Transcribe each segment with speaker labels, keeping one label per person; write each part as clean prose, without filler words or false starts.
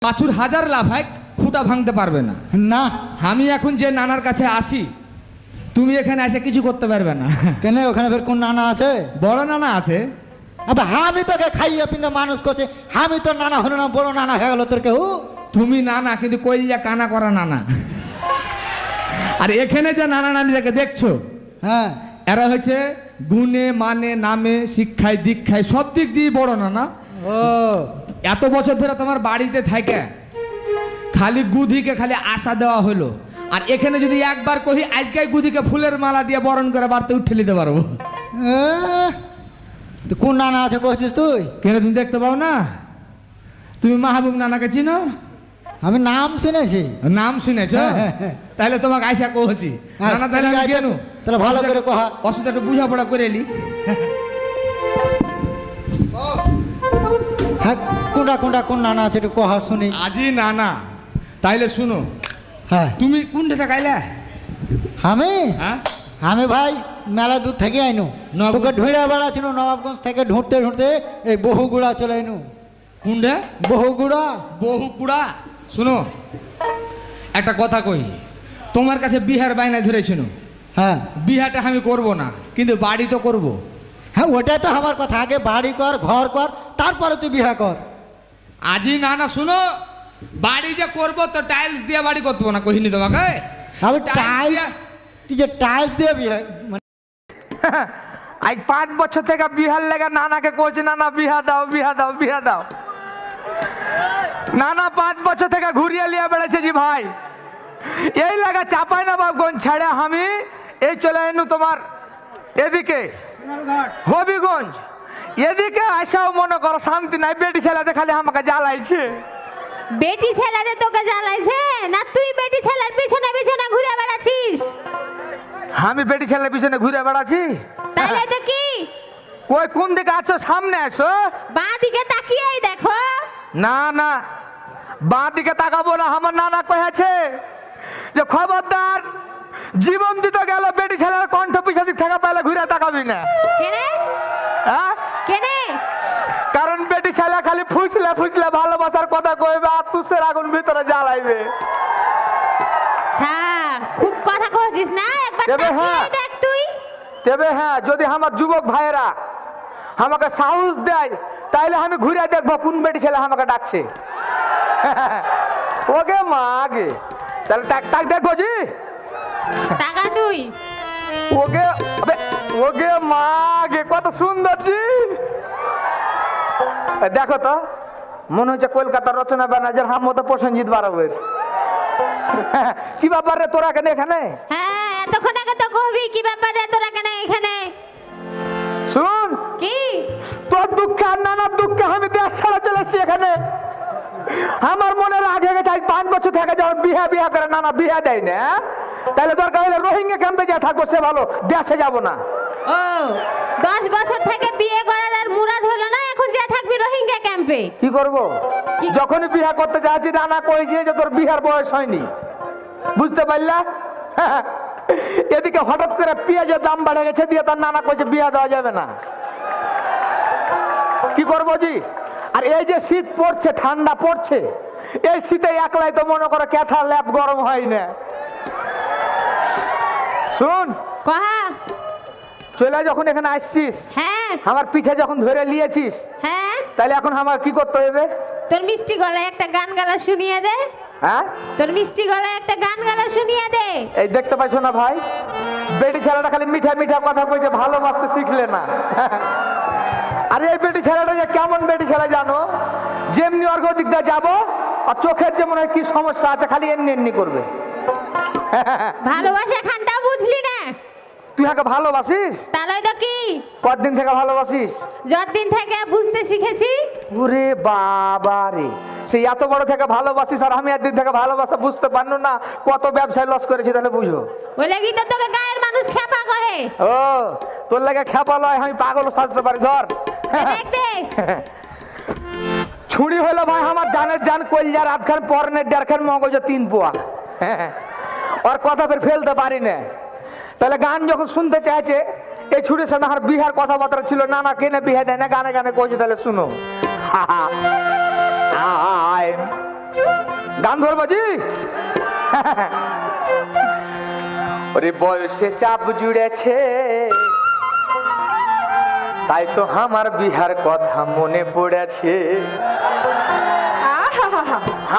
Speaker 1: বাছুর হাজার লাভ হয়, খুঁটা ভাঙতে পারবে না।
Speaker 2: না
Speaker 1: আমি এখন যে নানার কাছে আসি, তুমি এখানে এসে কিছু করতে পারবে না।
Speaker 2: কেন ওখানে ফের কোন নানা আছে?
Speaker 1: বড় নানা আছে।
Speaker 2: আবে আমি তোকে খাইয়ে পিন্দে মানুষ করছে, আমি তো নানা হলো না, বড় নানা হয়ে গেল তোর কেউ?
Speaker 1: তুমি নানা, কিন্তু কইলা কানা করা নানা। আর এখানে যে নানা নানিটাকে দেখছো,
Speaker 2: হ্যাঁ,
Speaker 1: এরা হচ্ছে গুণে মানে নামে শিক্ষায় দীক্ষায় সব দিক দিয়ে বড় নানা।
Speaker 2: ও
Speaker 1: এত বছর ধরে তোমার বাড়িতে থাকে খালি গুধিকে খালি আশা দেওয়া হলো, আর এখানে যদি একবার কহি আজকে গুধিকে ফুলের মালা দিয়ে বরণ করে বাড়তে উঠে নিতে পারবো।
Speaker 2: তো কোন নানা আছে বলছিস তুই?
Speaker 1: কেন তুমি দেখতে পাও না? তুমি মাহবুব নানাকে চিনো?
Speaker 2: আমি নাম শুনেছি।
Speaker 1: নাম শুনেছো? তাহলে তোমাকে আইসা কহছি নানা। তাহলে আমি কেন
Speaker 2: তাহলে ভালো করে কহা,
Speaker 1: অসুবিধা একটু বুঝাপড়া করে এলি।
Speaker 2: হ্যাঁ, কোনটা কোনটা কোন নানা আছে একটু কহা শুনি।
Speaker 1: আজি নানা, তাইলে শুনো।
Speaker 2: হ্যাঁ,
Speaker 1: তুমি কোনটা খাইলে?
Speaker 2: আমি
Speaker 1: হ্যাঁ,
Speaker 2: আমি ভাই মেলা দূর থেকে আইনু।
Speaker 1: নবাবগঞ্জ।
Speaker 2: তোকে ঢুঁড়ে বেড়া ছিল নবাবগঞ্জ থেকে ঢুঁড়তে ঢুঁড়তে এই বহুগুড়া চলে আইনু।
Speaker 1: কোনটা?
Speaker 2: বহুগুড়া।
Speaker 1: বহু কুড়া। শুনো, একটা কথা কই, তোমার কাছে বিহার বাইনা ধরেছিল।
Speaker 2: হ্যাঁ
Speaker 1: বিহাটা আমি করব না, কিন্তু বাড়ি তো করব।
Speaker 2: হ্যাঁ, ওটাই তো আমার কথা, আগে বাড়ি কর, ঘর কর, তারপরে তুই বিহা কর।
Speaker 1: আজি না না, শুনো, বাড়ি যে করব তো টাইলস দিয়ে বাড়ি করবো না, কহিনি তোমাকে?
Speaker 2: আমি
Speaker 1: টাইলস
Speaker 2: টাইলস, তুই যে টাইলস দিয়ে বিহা
Speaker 1: আজ 5 বছর থেকে বিহার লেগে নানাকে কইছে, নানা বিহা দাও বিহা দাও বিহা দাও। নানা 5 বছর থেকে ঘুরিয়ে লিয়ে বেড়েছে জি ভাই। এই লাগা চাপাই না বাবগঞ্জ ছেড়ে আমি এই চলে এনু তোমার এদিকে হবিগঞ্জ। এদিকে আসাও মনে করো শান্তি নাই, বেটি ছেলেতে খালি আমাকে জ্বালাইছে।
Speaker 3: বেটি ছেলেদের তোকে জ্বালাইছে না? তুই বেটি ছেলের পিছনে পিছনে ঘুরে বেড়াচ্ছিস?
Speaker 1: আমি বেটি ছেলের পিছনে ঘুরে বেড়াচ্ছি?
Speaker 3: তাহলে তো কি?
Speaker 1: ওই কোন দিকে আছো? সামনে আসো।
Speaker 3: বাঁ দিকে তাকিয়েই দেখো।
Speaker 1: না না, বাঁ দিকে তাকাবো না। আমার নানা কয়েছে যে খবরদার, জীবন দিতে গেল বেটি ছেলের কণ্ঠ পিছন দিক থাকা পেলে ঘুরে তাকাবি না।
Speaker 3: কেনে
Speaker 1: হ্যাঁ,
Speaker 3: কেনে?
Speaker 1: কারণ বেটি ছেলে খালি ফুসলে ফুসলে ভালোবাসার কথা কইবে আর তুষের আগুন ভিতরে জ্বালাইবে।
Speaker 3: আচ্ছা, খুব কথা কইছিস না? একবার
Speaker 1: তবে হ্যাঁ।
Speaker 3: তাকিয়েই দেখ তুই।
Speaker 1: তবে হ্যাঁ, যদি আমার যুবক ভাইয়েরা আমাকে সাহস দেয় তাইলে আমি ঘুরে দেখবো কোন বেটি ছেলে আমাকে ডাকছে। ওকে মা আগে তাহলে তাক তাক দেখবো জি।
Speaker 3: তাকা তুই।
Speaker 1: ওকে আবে, ওকে মা আগে কত সুন্দর জি। দেখো তো, মনে হচ্ছে কলকাতার রচনা ব্যানার্জির হাম মতো প্রসেনজিৎ বাড়াবের। কি ব্যাপার রে তোরা কেন এখানে?
Speaker 3: হ্যাঁ, এতক্ষণ আগে তো কহবি কি ব্যাপার রে তোরা কেন এখানে?
Speaker 1: শুন,
Speaker 3: কি
Speaker 1: তোর দুঃখে আর নানার দুঃখে আমি দেশ ছাড়া চলে এসেছি এখানে। আমার মনে রাগ হয়ে গেছে, আজ 5 বছর থেকে যখন বিহা বিহা করে নানা বিহা দেয় না, তাহলে দরকার হলে রোহিঙ্গা ক্যাম্পে যা থাকবো সে ভালো, দেশে যাব না।
Speaker 3: ও 10 বছর থেকে বিয়ে করার আর মুরাদ হলো না, এখন যা থাকবি রোহিঙ্গা ক্যাম্পে?
Speaker 1: কি করব? যখনই বিহা করতে যাচ্ছি নানা কইছে যে তোর বিহার বয়স হয়নি, বুঝতে পারলা? এদিকে হঠাৎ করে পেঁয়াজের দাম বেড়ে গেছে, দিয়ে তার নানা কইছে বিয়া দেওয়া যাবে না। কি করবো জি? আর এই যে শীত পড়ছে, ঠান্ডা পড়ছে, এই শীতে একলাই তো মনে করো ক্যাথা ল্যাপ গরম হয় না। শুন,
Speaker 3: কহা।
Speaker 1: চলে যখন এখানে আসছিস,
Speaker 3: হ্যাঁ
Speaker 1: আমার পিছে যখন ধরে নিয়েছিস,
Speaker 3: হ্যাঁ,
Speaker 1: তাহলে এখন আমার কি করতে হবে?
Speaker 3: তোর মিষ্টি গলায় একটা গান গালা শুনিয়ে দে।
Speaker 1: হ্যাঁ,
Speaker 3: তোর মিষ্টি গলায় একটা গান গালা শুনিয়ে দে।
Speaker 1: এই দেখতে পাইছো না ভাই, বেটি ছেলেটা খালি মিঠা মিঠা কথা কইছে, ভালোবাসতে শিখলে না। আরে এই বেটি ছেলেটা যে কেমন বেটি ছেলে জানো? যেমনি অর্ঘ দিক দিয়ে যাবো আর চোখের যে মনে হয় কি সমস্যা আছে, খালি এমনি এমনি করবে।
Speaker 3: ভালোবাসা খানটা বুঝলি না?
Speaker 1: তুই আগে ভালোবাসিস?
Speaker 3: তাহলে তো কি?
Speaker 1: কতদিন থেকে ভালোবাসিস?
Speaker 3: যতদিন থেকে বুঝতে শিখেছি।
Speaker 1: ওরে বাবা রে, সেই এত বড় থেকে ভালোবাসিস আর আমি একদিন থেকে ভালোবাসা বুঝতে পারলো না, কত ব্যবসায় লস করেছি তাহলে বুঝো।
Speaker 3: ওই লাগি তো তোকে গায়ের মানুষ খেপা কহে।
Speaker 1: ও তোর লাগে খেপা লয়, আমি পাগল সাজতে পারি। ধর
Speaker 3: দেখ দেখ।
Speaker 1: ছুরি হলো ভাই আমার জানের জান, কলজার আধখান পরনের দেড়খান মগজ 3 পোয়া। ওর কথা ফের ফেলতে পারি না। তাহলে গান যখন শুনতে চাইছে, এই ছুরির সাথে আমার বিহার কথাবার্তা ছিল, নানা কেনে বিহে দেয় না, গানে গানে কইছে। তাহলে শুনো। গান ধরবো জি। ওরে বয়সে চাপ জুড়েছে, তাই তো আমার বিহার কথা মনে পড়েছে।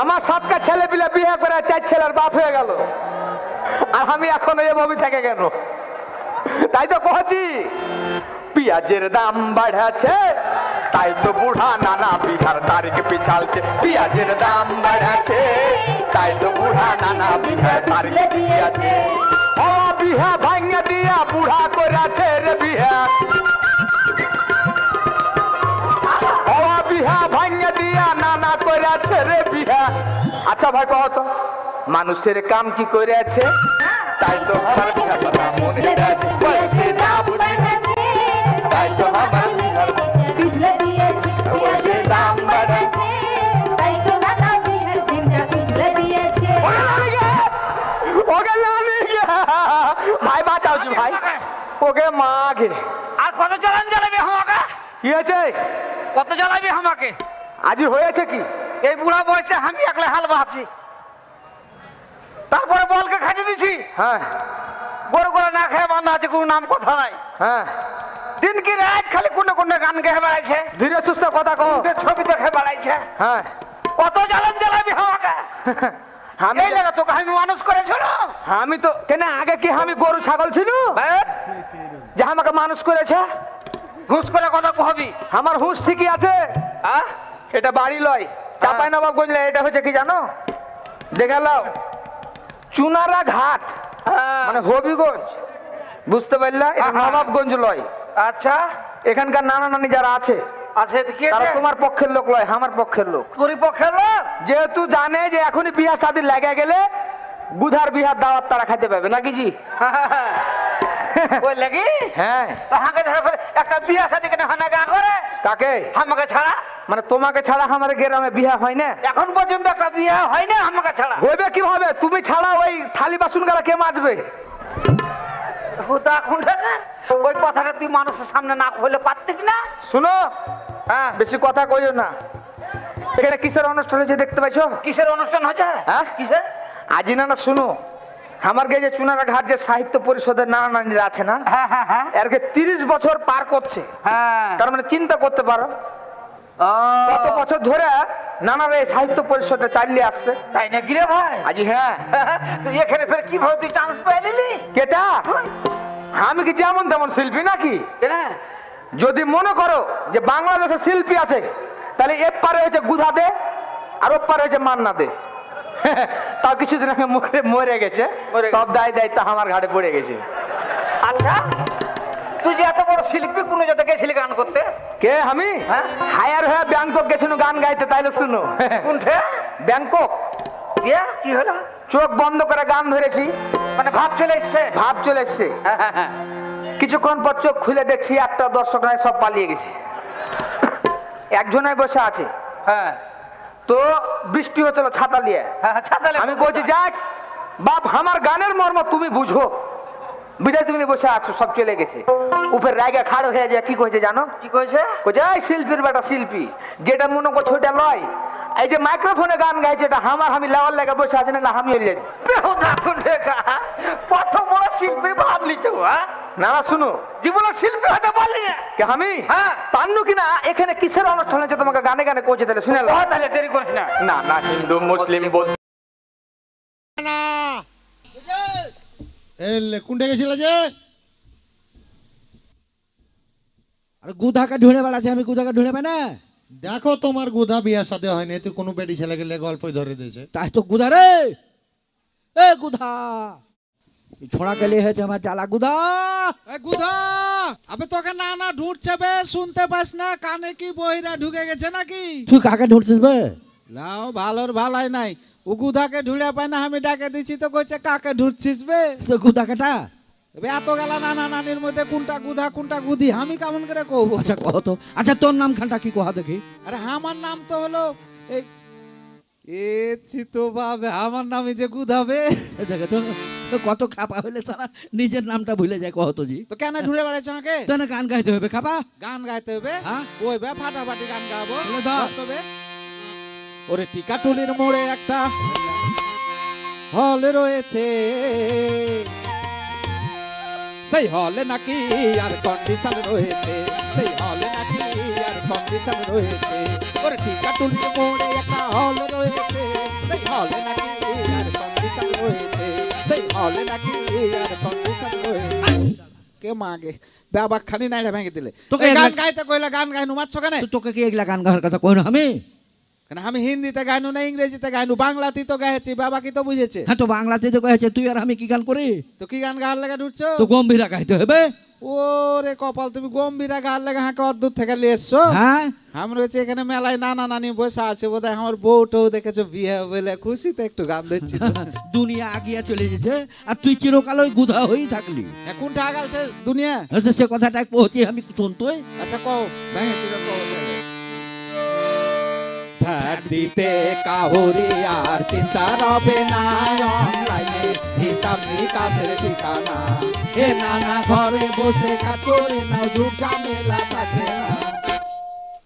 Speaker 1: আমার 7টা ছেলে পিলে বিয়ে করে 4 ছেলের বাপ হয়ে গেল, আর আমি এখন এভাবে থেকে কেন? তাই তো কহছি পেঁয়াজের দাম বাড়াছে, তাই তো বুড়া নানা বিহার তারিখ পিছালছে। পেঁয়াজের দাম বাড়াছে, তাই তো বুড়া নানা বিহার তারিখ পিছালছে। ও বিহা ভাঙা দিয়া বুড়া করেছে রে বিহা, ও বিহা ভাঙা দিয়া নানা করেছে রে বিহা। আচ্ছা ভাই কহ তো, মানুষের কাম কি করেছে, তাই তো আমার বিহা কথা মনে আছে। বলছে না বুঝেছে, তাই তো আমার বিহার
Speaker 4: পিছলে দিয়েছে, পেঁয়াজের দাম বাড়াছে, তাই তো নানা বিহার দিনটা পিছলে দিয়েছে।
Speaker 1: ওকে নানি গে ভাই, বাঁচাও জি ভাই, ওকে মা গে।
Speaker 5: আর কত জ্বালান জ্বালাবি আমাকে?
Speaker 1: কি হয়েছে?
Speaker 5: কত জ্বালাবি আমাকে?
Speaker 1: আজি হয়েছে কি?
Speaker 5: এই বুড়া বয়সে আমি একলা হাল বাহাচ্ছি, তারপরে বলকে খাইতে দিছি।
Speaker 1: হ্যাঁ
Speaker 5: গরু করে না খেয়ে বান্ধা আছে, কোনো নাম কথা নাই।
Speaker 1: হ্যাঁ,
Speaker 5: দিন কি রাত খালি কোন কোন গান গেয়ে বেড়াইছে,
Speaker 1: ধীরে সুস্থ কথা কও।
Speaker 5: ছবি দেখে বেড়াইছে।
Speaker 1: হ্যাঁ
Speaker 5: কত জ্বালান জ্বালাবি আমাকে? এই লাগা তোকে আমি মানুষ করেছিল।
Speaker 1: আমি তো কেন আগে কি আমি গরু ছাগল ছিল যে আমাকে মানুষ করেছে?
Speaker 5: ঘুষ করে কথা কহবি?
Speaker 1: আমার হুঁশ ঠিকই আছে। এটা বাড়ি লয়, চাপাই নবাবগঞ্জ লয়। এটা হচ্ছে কি জানো, দেখে লাও চুনারা ঘাট, মানে হবিগঞ্জ, বুঝতে পারলা? এটা নবাবগঞ্জ লয়।
Speaker 5: আচ্ছা,
Speaker 1: এখানকার নানা নানি যারা আছে
Speaker 5: আছে কি
Speaker 1: তারা তোমার পক্ষের লোক লয়, আমার পক্ষের লোক।
Speaker 5: পরিপক্ষের লোক
Speaker 1: যেহেতু জানে যে এখনই বিয়া শাদী লাগা গেলে গুধার বিহার দাওয়াত তারা খাইতে পাবে নাকি জি?
Speaker 5: ওই লাগি
Speaker 1: হ্যাঁ,
Speaker 5: তাহাকে একটা বিয়া শাদী কেন হয় না গা করে?
Speaker 1: কাকে?
Speaker 5: আমাকে ছাড়া।
Speaker 1: মানে তোমাকে ছাড়া আমার গ্রামে বিয়া হয় না
Speaker 5: এখন পর্যন্ত একটা বিয়া হয় না আমাকে ছাড়া।
Speaker 1: হইবে কিভাবে? তুমি ছাড়া ওই থালি বাসন গালা কে মাজবে?
Speaker 5: ওই কথাটা তুই মানুষের সামনে না কইলে পারতিস না।
Speaker 1: শুনো,
Speaker 5: হ্যাঁ,
Speaker 1: বেশি কথা কইও না। এখানে কিসের অনুষ্ঠান হয়েছে দেখতে পাইছো?
Speaker 5: কিসের অনুষ্ঠান হচ্ছে?
Speaker 1: হ্যাঁ
Speaker 5: কিসের?
Speaker 1: আজি না না শুনো, আমার গে যে চুনারা ঘাট যে সাহিত্য পরিষদের নানা নানিরা আছে না,
Speaker 5: হ্যাঁ হ্যাঁ হ্যাঁ
Speaker 1: এরকে 30 বছর পার করছে।
Speaker 5: হ্যাঁ,
Speaker 1: তার মানে চিন্তা করতে পারো কত বছর ধরে নানারা এই সাহিত্য পরিষদে চালিয়ে আসছে।
Speaker 5: তাই নাকি রে ভাই?
Speaker 1: আজি হ্যাঁ,
Speaker 5: তুই এখানে ফের কিভাবে তুই চান্স পেলি?
Speaker 1: কেটা আমি কি যেমন তেমন শিল্পী নাকি?
Speaker 5: কেন?
Speaker 1: যদি মনে করো যে বাংলাদেশে শিল্পী আছে, তাহলে এপারে হয়েছে গুধা দে আর ওপারে হয়েছে মান্না দে। তাও কিছুদিন আগে মরে গেছে, সব দায় দায়িত্ব আমার ঘাড়ে পড়ে গেছে।
Speaker 5: আচ্ছা, তুই যে এত বড় শিল্পী, কোন জায়গায় গেছিলি গান করতে?
Speaker 1: কে আমি?
Speaker 5: হ্যাঁ,
Speaker 1: হায়ার হয়ে ব্যাংকক গেছিল গান গাইতে। তাইলে শুনো,
Speaker 5: কোনঠে?
Speaker 1: ব্যাংকক।
Speaker 5: দিয়া কি হলো?
Speaker 1: চোখ বন্ধ করে গান ধরেছি,
Speaker 5: মানে ভাব চলে এসছে।
Speaker 1: ভাব চলে এসছে। কিছুক্ষণ পর চোখ খুলে দেখছি একটা দর্শক নাই, সব পালিয়ে গেছে। একজনাই বসে আছে।
Speaker 5: হ্যাঁ,
Speaker 1: তো বৃষ্টি হচ্ছিল ছাতা নিয়ে।
Speaker 5: ছাতা
Speaker 1: আমি বলছি যাক বাপ, আমার গানের মর্ম তুমি বুঝো, বুঝাই তুমি বসে আছো, সব চলে গেছে। উপরে রায়গা খাড়ো হয়ে যায়, কি কইছে জানো?
Speaker 5: কি কইছে?
Speaker 1: কইছে এই শিল্পীর বেটা শিল্পী, যেটা মনে করছো ওটা লয়। এই যে মাইক্রোফোনে গান গাইছে এটা আমার, আমি লেওয়ার লেগে বসে আছি, না আমি হইলেন
Speaker 5: কত বড় শিল্পী ভাবলিছ?
Speaker 1: না না শুনো,
Speaker 5: জীবনে শিল্পী হতে পারলি না
Speaker 1: কে আমি?
Speaker 5: হ্যাঁ,
Speaker 1: পান্নু কিনা এখানে কিসের অনুষ্ঠান হচ্ছে তোমাকে গানে গানে কইছে? তাহলে শুনে নাও।
Speaker 5: তাহলে দেরি করিস না।
Speaker 1: না না, হিন্দু মুসলিম বল
Speaker 2: কোনটা গেছিল যে?
Speaker 6: আরে গুধাকে ঢুঁড়ে বেড়াচ্ছে, আমি গুধাকে ঢুঁড়ে পাই না।
Speaker 2: দেখো তোমার গুধা বিয়া সাথে হয়নি, তুই কোনো বেটি ছেলে গেলে গল্পই ধরে দিয়েছে।
Speaker 6: তাই তো গুধা রে, এ গুধা ছোড়া কে লিয়ে হয়েছে আমার জ্বালা। গুধা
Speaker 7: গুধা, আবে তোকে না না ঢুঁড়ছে বে, শুনতে পাস না? কানে কি বহিরা ঢুকে গেছে নাকি?
Speaker 6: তুই কাকে ঢুঁড়ছিস বে?
Speaker 7: লাও ভালোর ভালাই নাই, ও গুধাকে ঢুঁড়ে পায় না, আমি ডাকে দিচ্ছি তো কইছে কাকে ঢুঁড়ছিস বে?
Speaker 6: তো গুধা কেটা?
Speaker 7: এবে এত গেলা নানা নানির মধ্যে কোনটা গুধা কোনটা গুধি আমি কেমন করে কব?
Speaker 6: আচ্ছা কহ তো। আচ্ছা তোর নাম খানটা কি কহা দেখি?
Speaker 7: আরে আমার নাম তো হলো এই এ চিতো বাবে, আমার নামে যে গুধাবে।
Speaker 6: এ দেখে তো কত খাপা হইলে সারা নিজের নামটা ভুলে যায়। কহ তো জি,
Speaker 7: তো কেন ঢুঁড়ে বেড়াচ্ছে আমাকে?
Speaker 6: তো না গান গাইতে হবে খাপা।
Speaker 7: গান গাইতে হবে?
Speaker 6: হ্যাঁ,
Speaker 7: ওই বে ফাটাফাটি গান গাবো
Speaker 6: তাহলে ধর।
Speaker 7: তবে ওরে টিকাটুলির মোড়ে একটা হল রয়েছে, সেই হলে নাকি আর কন্ডিশন রয়েছে, সেই হলে নাকি আর কন্ডিশন রয়েছে। ওরে টিকাটুলির মোড়ে একটা হল রয়েছে, সেই হলে নাকি আর কন্ডিশন রয়েছে, সেই হলে নাকি আর কন্ডিশন রয়েছে। কে মাগে বাবা খালি নাইড়া ভেঙে দিলে।
Speaker 6: তোকে
Speaker 7: গান
Speaker 6: একলা-
Speaker 7: গাইতে কইলা গান গাইনু মারছো কেন?
Speaker 6: তো তোকে কি এগুলা গান গাওয়ার কথা কই না আমি?
Speaker 7: কেন আমি হিন্দিতে গাইনু না ইংরেজিতে গাইনু, বাংলাতে তো গাইছি, বাবা কি তো বুঝেছে।
Speaker 6: হ্যাঁ তো বাংলাতে তো কয়েছে, তুই আর আমি কি গান করি?
Speaker 7: তো কি গান গাওয়ার লেগে ঢুকছো?
Speaker 6: তো গম্ভীরা গাইতে হবে।
Speaker 7: ওরে কপাল, তুমি গম্ভীরা গাওয়ার লেগে হাঁকে অদ্ভুত থেকে নিয়ে এসছো।
Speaker 6: হ্যাঁ
Speaker 7: আমরা হচ্ছে এখানে মেলায় নানা নানি বসে আছে, বোধহয় আমার বউটাও দেখেছো বিয়ে বলে খুশিতে একটু গান দিচ্ছি।
Speaker 6: দুনিয়া আগিয়া চলে যেছে আর তুই চিরকাল ওই গুধা হয়েই থাকলি।
Speaker 7: কোনটা আগালছে দুনিয়া?
Speaker 6: আচ্ছা, সে কথাটা পৌঁছে আমি শুনতোই।
Speaker 7: আচ্ছা কও ভেঙেছি কও। ভ্যাট দিতে কাহুরি আর চিন্তা রবে না, অনলাইনে হিসাব নিকাশের ঠিকানা, এ নানা ঘরে বসে কাজ করে নাও, দুঃখ ঝামেলা থাকে না।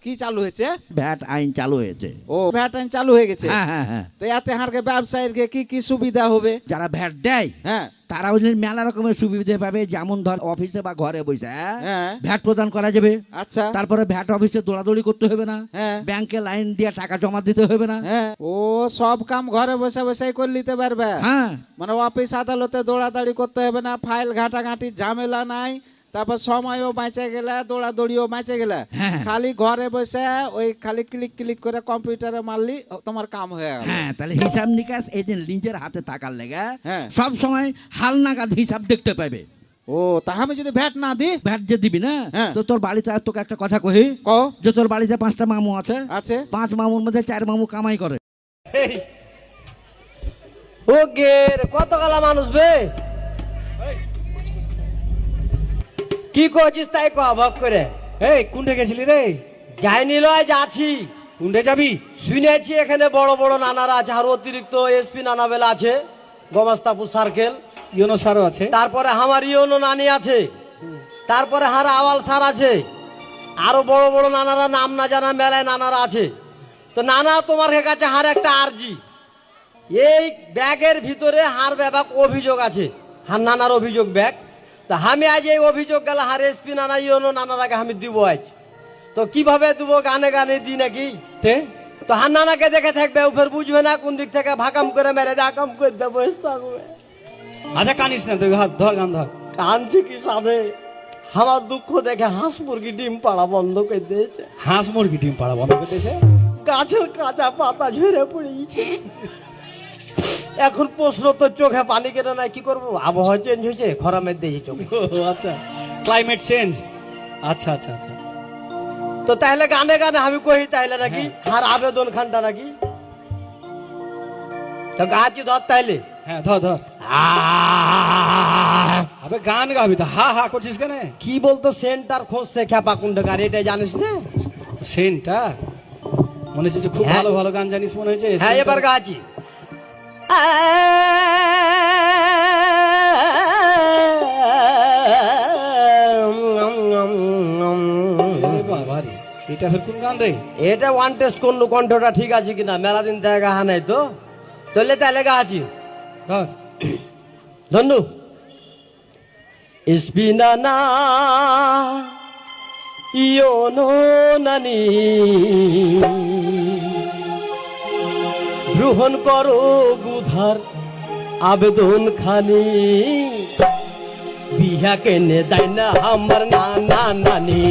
Speaker 7: কি চালু হয়েছে?
Speaker 6: ভ্যাট আইন চালু হয়েছে।
Speaker 7: ও ভ্যাট আইন চালু হয়ে গেছে।
Speaker 6: হ্যাঁ হ্যাঁ হ্যাঁ।
Speaker 7: তো এতে হারকে ব্যবসায়ীর কি কি সুবিধা হবে?
Speaker 6: যারা ভ্যাট দেয়
Speaker 7: হ্যাঁ
Speaker 6: তারা ওই মেলা রকমের সুবিধা পাবে, যেমন ধর অফিসে বা ঘরে বসে
Speaker 7: হ্যাঁ।
Speaker 6: ভ্যাট প্রদান করা যাবে।
Speaker 7: আচ্ছা
Speaker 6: তারপরে ভ্যাট অফিসে দৌড়াদৌড়ি করতে হবে না,
Speaker 7: হ্যাঁ
Speaker 6: ব্যাংকে লাইন দিয়ে টাকা জমা দিতে হবে না।
Speaker 7: হ্যাঁ। ও সব কাম ঘরে বসে বসে করে নিতে পারবে।
Speaker 6: হ্যাঁ
Speaker 7: মানে অফিস আদালতে দৌড়াদৌড়ি করতে হবে না, ফাইল ঘাটাঘাটি ঝামেলা নাই, তারপর সময়ও বাঁচে গেলে, দৌড়াদৌড়িও বাঁচে গেলে,
Speaker 6: হ্যাঁ।
Speaker 7: খালি ঘরে বসে ওই খালি ক্লিক ক্লিক করে কম্পিউটারে মারলি তোমার কাম হয়ে গেল।
Speaker 6: হ্যাঁ, তাহলে হিসাব নিকাশ এই যে নিজের হাতে থাকার লেগে
Speaker 7: হ্যাঁ।
Speaker 6: সব সময় হালনাগাদ হিসাব দেখতে পাবে।
Speaker 7: ও তা আমি যদি ভ্যাট না দিই?
Speaker 6: ভ্যাট যে দিবি না,
Speaker 7: হ্যাঁ।
Speaker 6: তো তোর বাড়িতে আর তোকে একটা কথা কহি,
Speaker 7: কও।
Speaker 6: যে তোর বাড়িতে 5টা মামু আছে,
Speaker 7: আছে
Speaker 6: 5 মামুর মধ্যে 4 মামু কামাই করে।
Speaker 5: ও গের কত কালা মানুষ বে, কি করছিস তাই কো অভাব করে?
Speaker 8: এই কোনটা গেছিলি রে?
Speaker 5: যাইনি লয় যাচ্ছি।
Speaker 8: কোনটা যাবি?
Speaker 5: শুনেছি এখানে বড় বড় নানারা আছে, আর অতিরিক্ত এসপি নানাবেল আছে, গোমাস্তাপুর সার্কেল,
Speaker 8: ইউনো সারও আছে,
Speaker 5: তারপরে আমার ইউনো নানি আছে, তারপরে হার আওয়াল স্যার আছে, আরো বড় বড় নানারা নাম না জানা মেলায় নানারা আছে। তো নানা তোমার কাছে হার একটা আরজি, এই ব্যাগের ভিতরে হার ব্যাপক অভিযোগ আছে, হার নানার অভিযোগ ব্যাগ। তা আমি আজ এই অভিযোগ গেল হার এসপি নানা ইউনো নানারাকে আমি দিব আজ। তো কিভাবে দিব? গানে গানে দি নাকি? তো হার নানাকে দেখে থাকবে, ফের বুঝবে না কোন দিক থেকে ভাকাম করে মেরে দেখাম করে দেবো।
Speaker 8: আচ্ছা কানিস না তুই, হাত ধর, গান ধর।
Speaker 5: কানছি কি সাধে, আমার দুঃখ দেখে হাঁস মুরগি ডিম পাড়া বন্ধ করে দিয়েছে।
Speaker 8: হাঁস মুরগি ডিম পাড়া বন্ধ করে দিয়েছে?
Speaker 5: গাছের কাঁচা পাতা ঝরে পড়েছে। এখন প্রশ্ন তো চোখে পানি কেন নাই, কি করবো? আবহাওয়া চেঞ্জ হয়েছে, খরামের দিয়েছে চোখে।
Speaker 8: ও আচ্ছা, ক্লাইমেট চেঞ্জ। আচ্ছা আচ্ছা আচ্ছা।
Speaker 5: তো তাহলে গানে গানে আমি কহি তাইলে নাকি আর আবেদন খানটা নাকি? তো গাছি ধর তাইলে।
Speaker 8: হ্যাঁ ধর ধর। আবে গান গাবি তো হা হা করছিস কেন?
Speaker 5: কি বলতো সেন্টার খোঁজছে খ্যাপা কুন্ডকার, এটা জানিস না?
Speaker 8: সেন্টার মনে হচ্ছে যে খুব
Speaker 5: হ্যাঁ।
Speaker 8: ভালো ভালো গান জানিস মনে হচ্ছে।
Speaker 5: হ্যাঁ এবার গাছি।
Speaker 8: বাবারে, এটা ফের কোন গান রে?
Speaker 5: এটা ওয়ান টেস্ট করলো, কণ্ঠটা ঠিক আছে কিনা, মেলা দিন থেকে গাহা নাই তো, তাহলে তাহলে গাছি
Speaker 8: ধর।
Speaker 5: ধন্যু ইসবিনানা ইয়োনো নানি গ্রহণ করো গুধার আবেদন খানি, বিহা কেনে দেয় না আমার নানা নানি,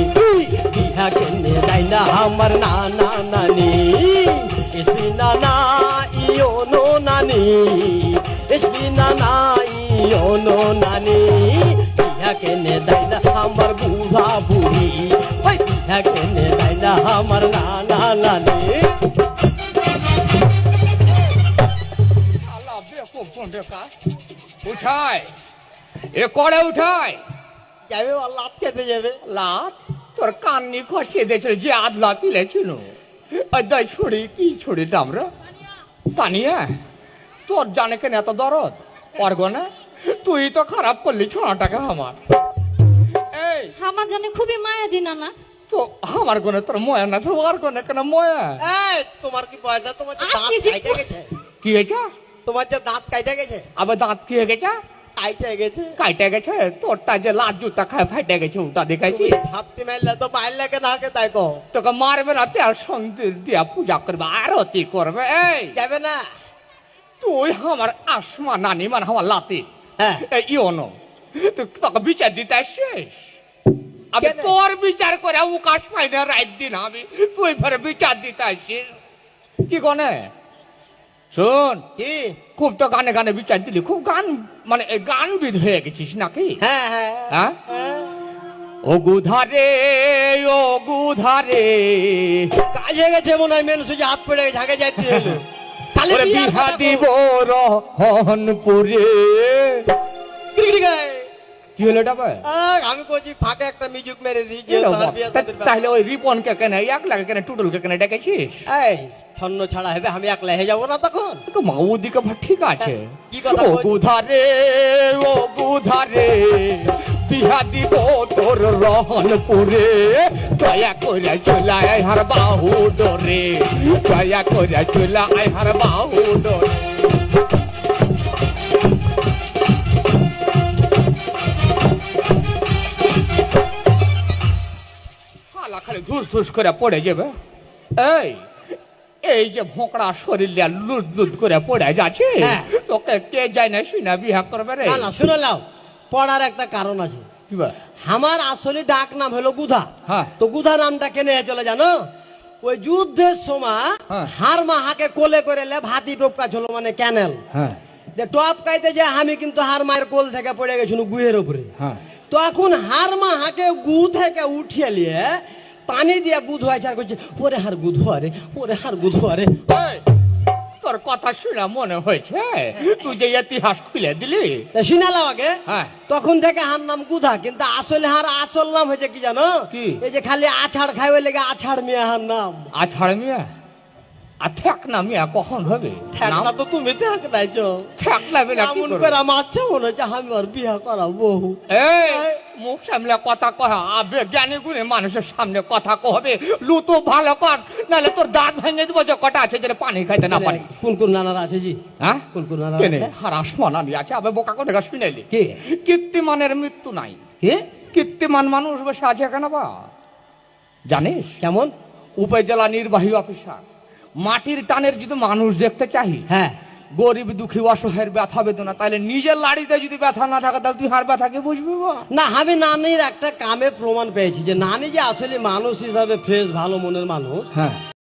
Speaker 5: বিহা কেনে দেয় না আমার নানা নানি। ইসবিনানা ইয়োনো নানি, ইসবিনানা ইয়োনো নানি, বিহা কেনে দেয় না আমার বুড়া বুড়ি, ওই বিহা কেনে দেয় না আমার নানা নানি।
Speaker 1: উঠায় এ করে উঠায়
Speaker 5: যাবে লাত খেতে যাবে।
Speaker 1: লাত তোর কান্নি খসিয়ে দিয়েছিল যে আদলা পিলেছিল ছুরি কি ছুরি দামরা তানিয়া তোর জানে কেন এত দরদ পারবো না, তুই তো খারাপ করলি ছোড়াটাকে আমার। এই
Speaker 9: আমার জানে খুবই মায়াজি নানা।
Speaker 1: তো আমার কোনে তোর ময়া না, তোমার কোনে কেন ময়া?
Speaker 5: এই তোমার কি পয়সা? তোমার যে দাঁত কাইটে গেছে।
Speaker 1: কি হয়েছে?
Speaker 5: তোমার যে দাঁত কাইটে গেছে।
Speaker 1: আবার দাঁত কি হয়ে গেছে?
Speaker 5: কাইটে গেছে।
Speaker 1: কাইটে গেছে? তোরটা যে লাল জুতা খায় ফাইটে গেছে ওটা দেখাইছি।
Speaker 5: ঝাপটি মারলে তো বাইরে লাগে না কে তাই কো।
Speaker 1: তোকে মারবে না, তে আর সন্ধ্যে দিয়া পূজা করবে, আরতি করবে। এই
Speaker 5: যাবে না।
Speaker 1: তুই আমার আসমা নানি মানে আমার লাতি,
Speaker 5: হ্যাঁ
Speaker 1: ইওনো তোকে বিচার দিতে আসছিস? আমি
Speaker 5: কেন?
Speaker 1: তোর বিচার করে উকাশ পাই না রাত দিন, আমি তুই ফেরে বিচার দিতে আসছিস কি কনে? শোন,
Speaker 5: কি?
Speaker 1: খুব তো গানে গানে বিচার দিলি, খুব গান মানে গানবিদ হয়ে গেছিস নাকি?
Speaker 5: হ্যাঁ হ্যাঁ
Speaker 1: হ্যাঁ
Speaker 5: হ্যাঁ।
Speaker 1: ও গুধারে, ও গুধারে,
Speaker 5: কাজে গেছে মনে হয়, মেন সুজি হাত পড়ে ঝাঁকে যাইতে হলো। খালি
Speaker 1: ওরে
Speaker 5: বিয়ার
Speaker 1: বিহা
Speaker 5: কথা
Speaker 1: দিব
Speaker 5: বল।
Speaker 1: রহনপুরে।
Speaker 5: কিরি গায়।
Speaker 1: কি হলো এটা ভাই?
Speaker 5: আমি কইছি ফাঁকে একটা মিউজিক মেরে দিয়েছি
Speaker 1: এলো
Speaker 5: তার
Speaker 1: বাপ।
Speaker 5: বিয়ে শাদীর ব্যাপার।
Speaker 1: তাহলে ওই রিপনকে কেন, একলাকে কেন, টুটুলকে কেন ডেকেছিস?
Speaker 5: এই ছন্ন ছাড়া হবে, আমি একলা হয়ে যাবো না তখন।
Speaker 1: মা ওদিকে ঠিক আছে।
Speaker 5: কি কথা
Speaker 1: ও
Speaker 5: কইছিস?
Speaker 1: গুধারে, ও গুধারে, বিহা দিব তোর রহনপুরে। দয়া করে চলায় হার বাহু ডরে, দয়া করে চলায় হার বাহু ডরে। শালা খালি ধুস ধুস করে পড়ে যাবে। এই এই যে ভোঁকড়া শরীর লুজ লুজ করে পড়ে যাচ্ছে,
Speaker 5: হ্যাঁ।
Speaker 1: তোকে কে যায় না শুনা বিহা করবে রে?
Speaker 5: না না শুনে নাও, পড়ার একটা কারণ আছে।
Speaker 1: কি বা?
Speaker 5: আমার আসলে ডাক নাম হলো গুধা।
Speaker 1: হ্যাঁ।
Speaker 5: তো গুধা নামটা কেনে চলে জানো? ওই যুদ্ধের সময়
Speaker 1: হ্যাঁ।
Speaker 5: হার মাহাকে কোলে করে ভাতি টোপকা ছিল, মানে ক্যানেল
Speaker 1: হ্যাঁ
Speaker 5: টপ কাইতে যে আমি কিন্তু হার মায়ের কোল থেকে পড়ে গেছিল গুহের উপরে।
Speaker 1: হ্যাঁ।
Speaker 5: তখন হার মাহাকে গু থেকে উঠিয়ে নিয়ে পানি দিয়ে গু ধোয়াছে আর করছে, ওরে হার গু ধোয়ারে, ওরে হার গু ধোয়ারে।
Speaker 1: এই, তোর কথা শুনে মনে হয়েছে তুই যে ইতিহাস খুলে দিলি।
Speaker 5: তা শুনালাম আগে।
Speaker 1: হ্যাঁ।
Speaker 5: তখন থেকে হার নাম গুধা, কিন্তু আসলে হার আসল নাম হয়েছে কি জানো?
Speaker 1: কি?
Speaker 5: এই যে খালি আছাড় খাইবে লেগে আছাড় মিয়া হার নাম।
Speaker 1: আছাড় মিয়া? আর ঠেক না মিয়া কখন হবে?
Speaker 5: ঠেকনা তো তুমি ঠেক নাইছো।
Speaker 1: ঠেক লাগবে না কি
Speaker 5: এমন
Speaker 1: করবে?
Speaker 5: করে মারছে মনে হচ্ছে আমি আর বিয়া করা বহু।
Speaker 1: এই মুখ সামনে কথা কহ, আবে জ্ঞানী গুণে মানুষের সামনে কথা কহবে। লুতো ভালো কর, নাহলে তোর দাঁত ভেঙে দিব। যে কটা আছে যেটা পানি খাইতে না পারি।
Speaker 5: কোন কোন নানারা আছে জি?
Speaker 1: হ্যাঁ
Speaker 5: কোন কোন নানা
Speaker 1: কেনে
Speaker 5: আছে?
Speaker 1: হারাস মানানি আছে। আবে বোকা করে শুনাইলি
Speaker 5: কি?
Speaker 1: কীর্তিমানের মৃত্যু নাই।
Speaker 5: কি?
Speaker 1: কীর্তিমান মানুষ বসে আছে কেন বা জানিস?
Speaker 5: কেমন?
Speaker 1: উপজেলা নির্বাহী অফিসার। মাটির টানের যদি মানুষ দেখতে চাহি,
Speaker 5: হ্যাঁ।
Speaker 1: গরিব দুঃখী অসহায়ের ব্যথা বেদনা, তাহলে নিজের লাড়িতে যদি ব্যথা না থাকে তাহলে তুই হার ব্যথা কি বুঝবি বা?
Speaker 5: না, আমি নানির একটা কামে প্রমাণ পেয়েছি যে নানি যে আসলে মানুষ হিসাবে ফ্রেশ ভালো মনের মানুষ।
Speaker 1: হ্যাঁ।